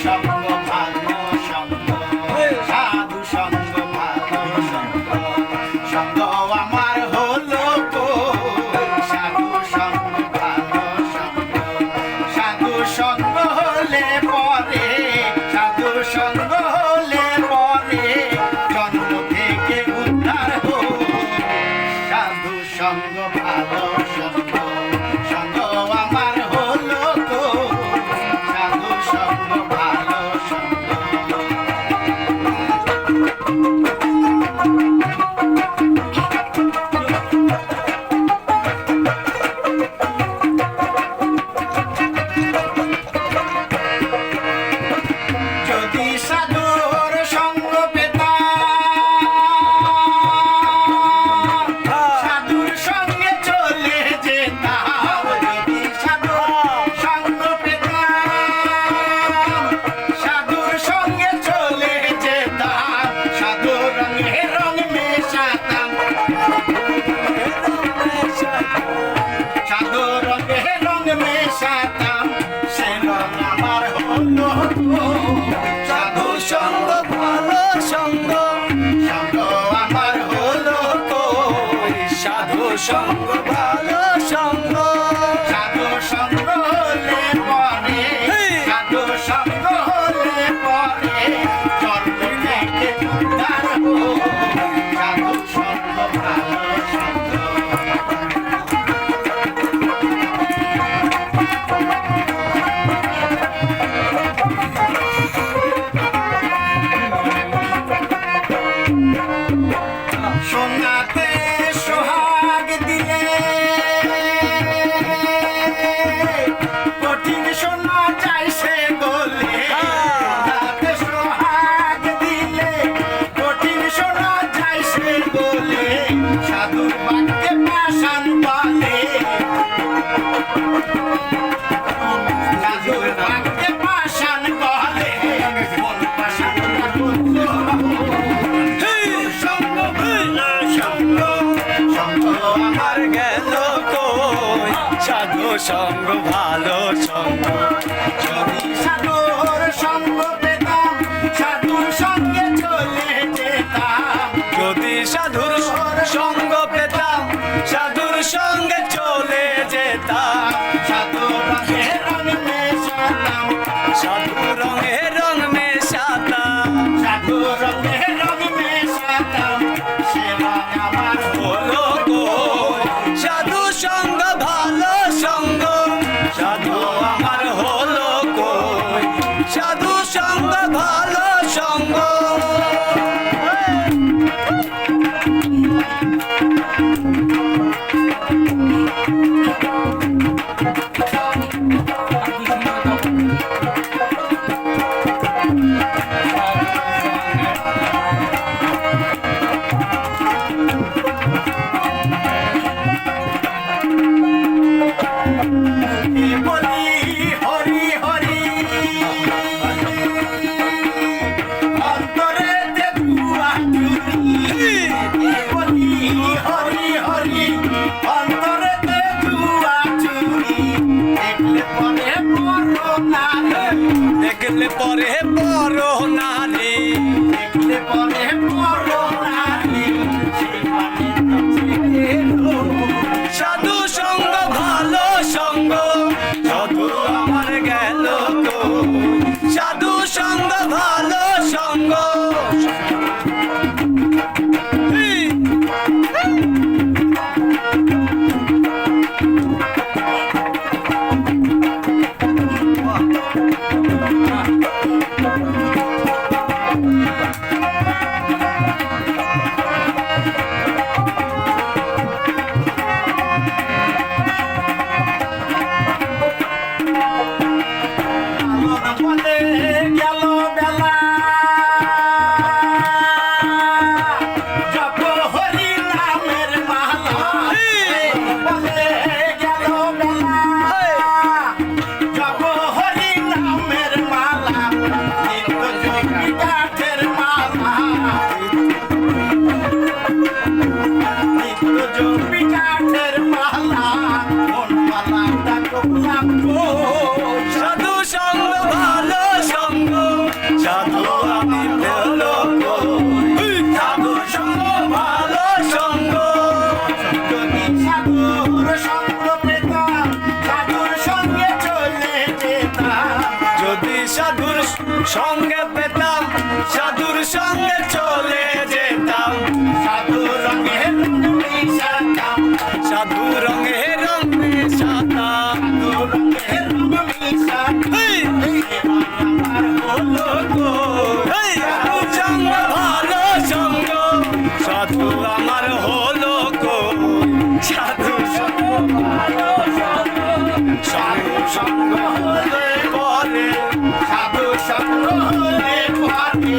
সঙ্গ ভালো সঙ্গ সাধু সঙ্গ হলে পরে সাধু সঙ্গ হলে পরে জন্ম থেকে উদ্ধার সাধু সঙ্গ ভালো সঙ্গ সোনাতে সোহাগ দিলে কঠিন সোনা চাইছে গলে সোনাতে সোহাগ দিলে কঠিন সোনা চাইছে গলে সাধুর বাক্যে পাষাণ বলে সাধুর বাক্যে পাষাণ বলে কোন পাষাণ আমার গেল কই সাধু সঙ্গ ভালো সঙ্গ যদি সাধুর সঙ্গ পেতাম সাধুর সঙ্গে চলে যেতাম যদি সাধুর সঙ্গ পেতাম সাধুর সঙ্গে চলে যেতাম সাধু রঙে রঙ মেশাতাম সাধু রঙে রং মেশাতাম সাধু রঙে রঙ মেশাতাম সে রঙ আমার হলো কই সাধু সঙ্গ ভালো সঙ্গ সাধু আমার হলো কই সাধু সঙ্গ ভালো সঙ্গ বলি হরি হরি অন্তরে দেখুয়া চুরি বলি হরি হরি অন্তরে দেখুয়া চুরি দেখলে পরে বড় নারী দেখলে পরে বড় নারী দেখলে পরে বড় নারী সাধু সঙ্গ ভালো সঙ্গ সাধু আমার গেল কই সাধু সঙ্গ ভালো সঙ্গ কাঠের মালা কোন মালাটা করলাম গো সাধু সঙ্গ ভালো সঙ্গ সাধু আমি পেলো সাধু সঙ্গ ভালো সঙ্গ যদি সাধুর সঙ্গ পেতাম সাধুর সঙ্গে চলে যেতাম যদি সাধুর সঙ্গে পেতাম সাধুর সঙ্গে চলে যেতাম সাধু রঙে রঙ মিশাতাম সাধু রঙে রঙ মেশাতাম সাধু রঙে রঙ মিশাতাম এই, এবার আমার হলো গো এই, সাধু সঙ্গ ভালো সঙ্গ সাধু আমার হলো গো সাধু সঙ্গ ভালো সঙ্গ সাধু সঙ্গ হলে পরে সাধু সঙ্গ হলে পরে